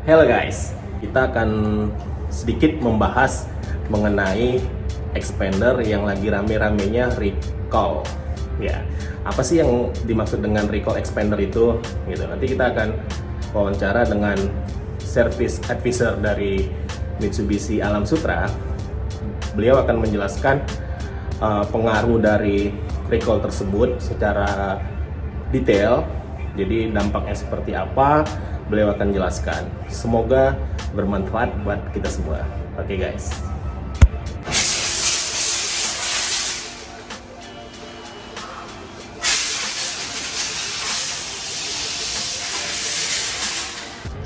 Hello guys, kita akan sedikit membahas mengenai expander yang lagi rame-ramenya recall. Ya, apa sih yang dimaksud dengan recall expander itu? Gitu. Nanti kita akan wawancara dengan service advisor dari Mitsubishi Alam Sutra. Beliau akan menjelaskan pengaruh dari recall tersebut secara detail. Jadi dampaknya seperti apa, beliau akan jelaskan. Semoga bermanfaat buat kita semua. Oke guys.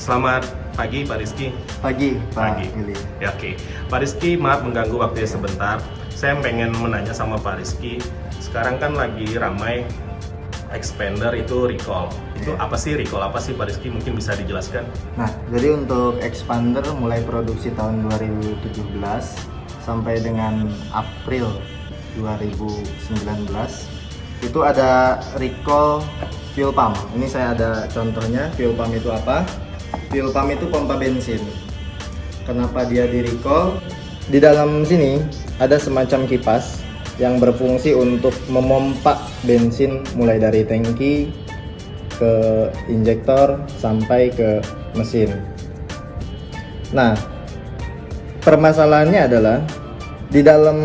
Selamat pagi Pak Rizky. Pagi, Pak Pagi. Willy. Ya, oke. Pak Rizky, maaf mengganggu waktunya sebentar. Saya pengen menanya sama Pak Rizky. Sekarang kan lagi ramai expander itu recall. Itu apa sih recall? Apa sih Pak Rizky? Mungkin bisa dijelaskan? Nah, jadi untuk expander mulai produksi tahun 2017 sampai dengan April 2019 itu ada recall fuel pump. Ini saya ada contohnya. Fuel pump itu apa? Fuel pump itu pompa bensin. Kenapa dia di recall? Di dalam sini ada semacam kipas yang berfungsi untuk memompa bensin mulai dari tangki ke injektor sampai ke mesin. Nah, permasalahannya adalah di dalam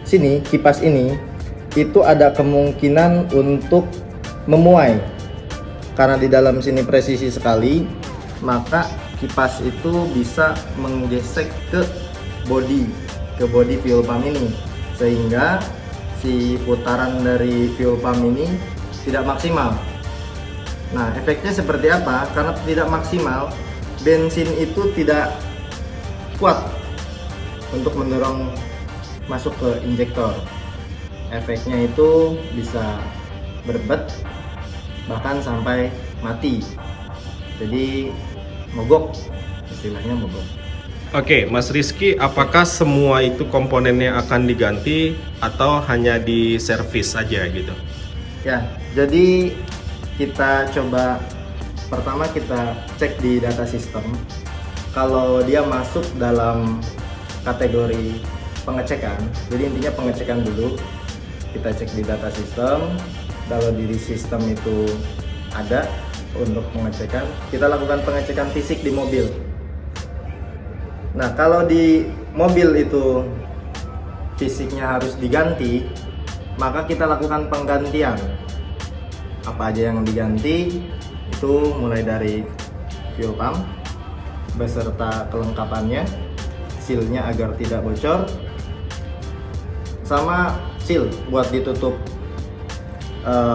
sini kipas ini itu ada kemungkinan untuk memuai. Karena di dalam sini presisi sekali, maka kipas itu bisa menggesek ke bodi fuel pump ini, sehingga si putaran dari fuel pump ini tidak maksimal. Nah, efeknya seperti apa? Karena tidak maksimal, bensin itu tidak kuat untuk mendorong masuk ke injektor. Efeknya itu bisa berbet, bahkan sampai mati. Jadi mogok, istilahnya mogok. Oke, Mas Rizky, apakah semua itu komponennya akan diganti atau hanya di servis saja gitu? Ya, jadi kita coba pertama kita cek di data sistem. Kalau dia masuk dalam kategori pengecekan, jadi intinya pengecekan dulu. Kita cek di data sistem. Kalau di sistem itu ada untuk pengecekan, kita lakukan pengecekan fisik di mobil. Nah, kalau di mobil itu fisiknya harus diganti, maka kita lakukan penggantian. Apa aja yang diganti? Itu mulai dari fuel pump beserta kelengkapannya, sealnya agar tidak bocor, sama seal buat ditutup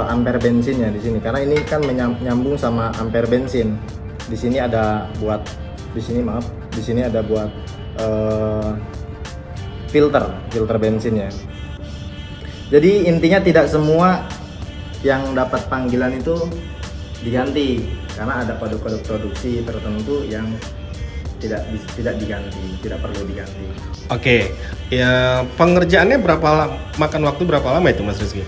ampere bensinnya di sini. Karena ini kan menyambung sama ampere bensin. Di sini ada buat di sini ada buat filter bensinnya. Jadi intinya tidak semua yang dapat panggilan itu diganti, karena ada kode-kode produksi tertentu yang tidak diganti, tidak perlu diganti. Oke, ya pengerjaannya makan waktu berapa lama itu Mas Rizky?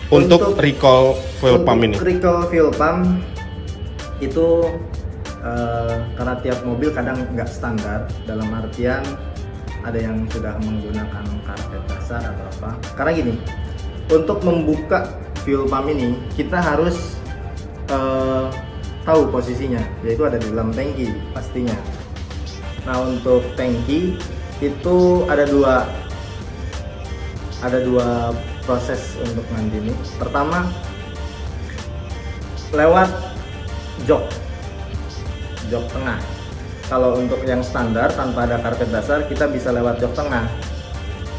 Untuk recall fuel pump ini? Recall fuel pump itu karena tiap mobil kadang nggak standar, dalam artian ada yang sudah menggunakan karpet dasar atau apa. Karena gini, untuk membuka fuel pump ini kita harus tahu posisinya, yaitu ada di dalam tangki pastinya. Nah, untuk tangki itu ada dua proses untuk nanti ini. Pertama, lewat jok tengah. Kalau untuk yang standar tanpa ada karpet dasar, kita bisa lewat jok tengah.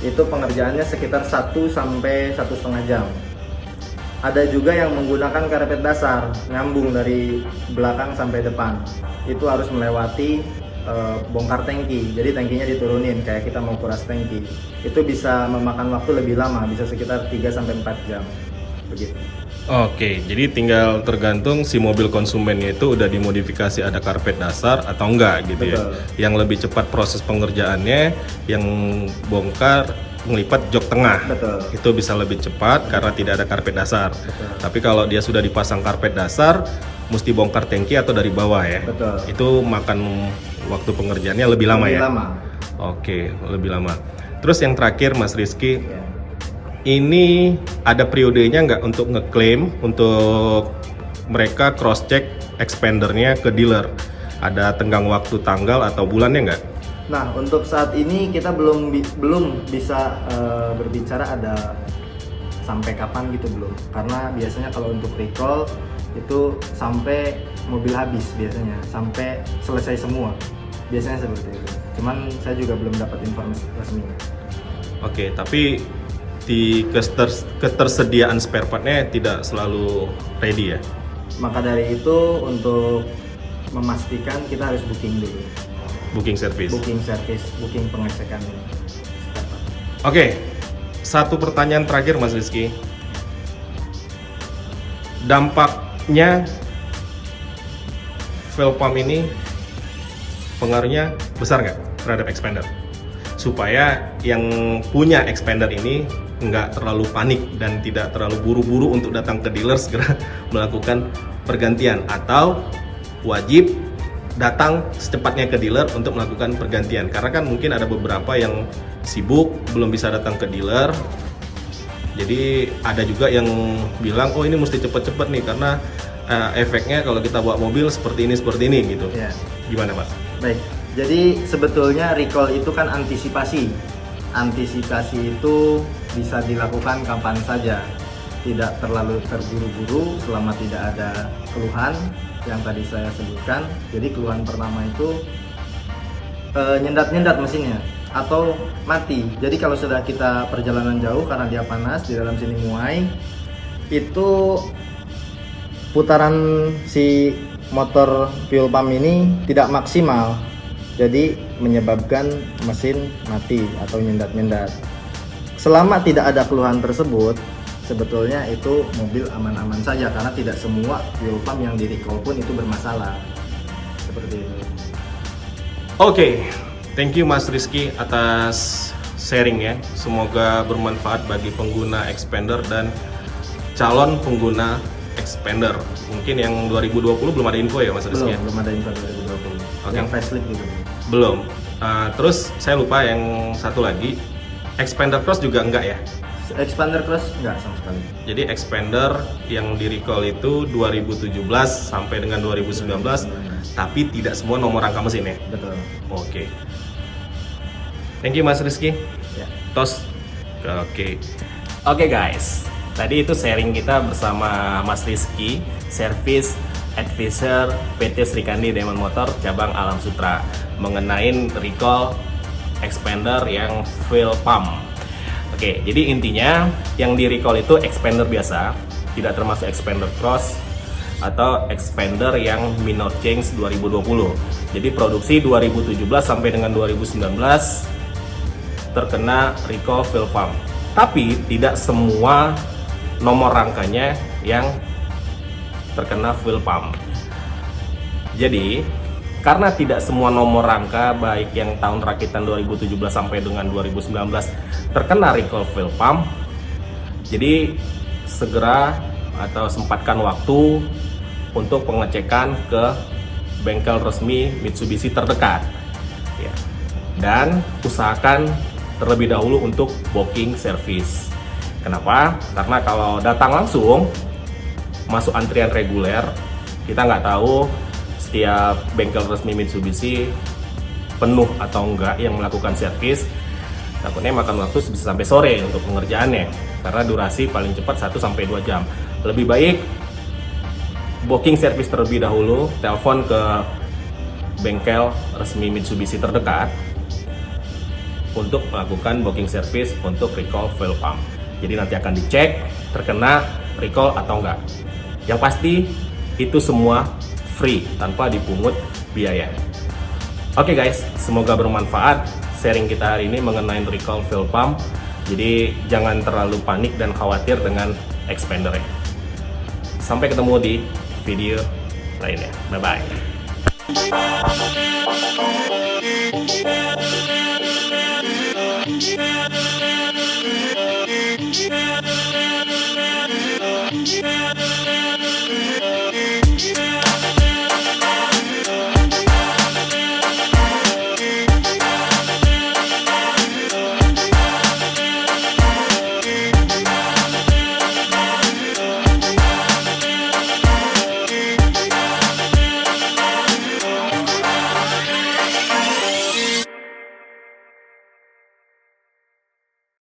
Itu pengerjaannya sekitar 1 sampai 1,5 jam. Ada juga yang menggunakan karpet dasar, nyambung dari belakang sampai depan. Itu harus melewati bongkar tangki. Jadi tangkinya diturunin kayak kita mau kuras tangki. Itu bisa memakan waktu lebih lama, bisa sekitar 3 sampai 4 jam. Begitu. Oke, jadi tinggal tergantung si mobil konsumennya itu udah dimodifikasi ada karpet dasar atau enggak gitu. Betul. Ya. Yang lebih cepat proses pengerjaannya, yang bongkar ngelipat jok tengah. Betul. Itu bisa lebih cepat karena tidak ada karpet dasar. Betul. Tapi kalau dia sudah dipasang karpet dasar, mesti bongkar tangki atau dari bawah ya. Betul. Itu makan waktu pengerjaannya lebih lama Lebih ya. lama. Oke, lebih lama. Terus yang terakhir Mas Rizky, Ya. ini ada periodenya nggak untuk ngeklaim untuk mereka cross check expandernya ke dealer? Ada tenggang waktu tanggal atau bulannya nggak? Nah, untuk saat ini kita belum bisa berbicara ada sampai kapan gitu, belum. Karena biasanya kalau untuk recall itu sampai mobil habis biasanya, sampai selesai semua. Biasanya seperti itu. Cuman saya juga belum dapat informasi resminya. Oke, tapi di ketersediaan spare partnya tidak selalu ready ya? Maka dari itu untuk memastikan kita harus booking dulu. Booking service. Booking service, booking pengecekan. Oke, satu pertanyaan terakhir Mas Rizky. Dampaknya fuel pump ini pengaruhnya besar nggak terhadap expander? Supaya yang punya expander ini nggak terlalu panik dan tidak terlalu buru-buru untuk datang ke dealer segera melakukan pergantian, atau wajib datang secepatnya ke dealer untuk melakukan pergantian. Karena kan mungkin ada beberapa yang sibuk belum bisa datang ke dealer, jadi ada juga yang bilang oh ini mesti cepet-cepet nih karena efeknya kalau kita bawa mobil seperti ini gitu. Ya. Gimana Mas? Baik, jadi sebetulnya recall itu kan antisipasi. Antisipasi itu bisa dilakukan kapan saja, tidak terlalu terburu-buru selama tidak ada keluhan yang tadi saya sebutkan. Jadi keluhan pertama itu nyendat-nyendat mesinnya atau mati. Jadi kalau sudah kita perjalanan jauh karena dia panas di dalam sini muai, itu putaran si motor fuel pump ini tidak maksimal, jadi menyebabkan mesin mati atau nyendat-nyendat. Selama tidak ada keluhan tersebut, sebetulnya itu mobil aman-aman saja karena tidak semua fuel pump yang di recall pun itu bermasalah. Seperti itu. Oke, thank you Mas Rizky atas sharing ya. Semoga bermanfaat bagi pengguna expander dan calon pengguna expander. Mungkin yang 2020 belum ada info ya Mas Rizky? Belum ada info 2020. Oke. Yang facelift gitu. Belum. Terus saya lupa yang satu lagi, expander cross juga enggak ya? Expander cross enggak sama sekali. Jadi expander yang di recall itu 2017 sampai dengan 2019, tapi tidak semua nomor rangka mesin ya? Betul. Oke. Thank you Mas Rizky. Ya. Tos. Oke guys, tadi itu sharing kita bersama Mas Rizky, Service Advisor PT Srikandi Diamond Motor cabang Alam Sutra, mengenai recall expander yang fuel pump. Oke, jadi intinya yang di recall itu expander biasa, tidak termasuk expander cross atau expander yang minor change 2020. Jadi produksi 2017 sampai dengan 2019 terkena recall fuel pump. Tapi tidak semua nomor rangkanya yang terkena fuel pump. Jadi karena tidak semua nomor rangka baik yang tahun rakitan 2017 sampai dengan 2019 terkena recall fuel pump, jadi segera atau sempatkan waktu untuk pengecekan ke bengkel resmi Mitsubishi terdekat ya. Dan usahakan terlebih dahulu untuk booking service. Kenapa? Karena kalau datang langsung masuk antrian reguler, kita nggak tahu setiap bengkel resmi Mitsubishi penuh atau enggak yang melakukan servis. Takutnya makan waktu bisa sampai sore untuk pengerjaannya, karena durasi paling cepat 1-2 jam. Lebih baik booking servis terlebih dahulu, telepon ke bengkel resmi Mitsubishi terdekat untuk melakukan booking servis untuk recall fuel pump. Jadi nanti akan dicek terkena recall atau enggak. Yang pasti itu semua free tanpa dipungut biaya. Oke guys, semoga bermanfaat sharing kita hari ini mengenai recall fuel pump. Jadi jangan terlalu panik dan khawatir dengan expander ya. Sampai ketemu di video lainnya. Bye bye.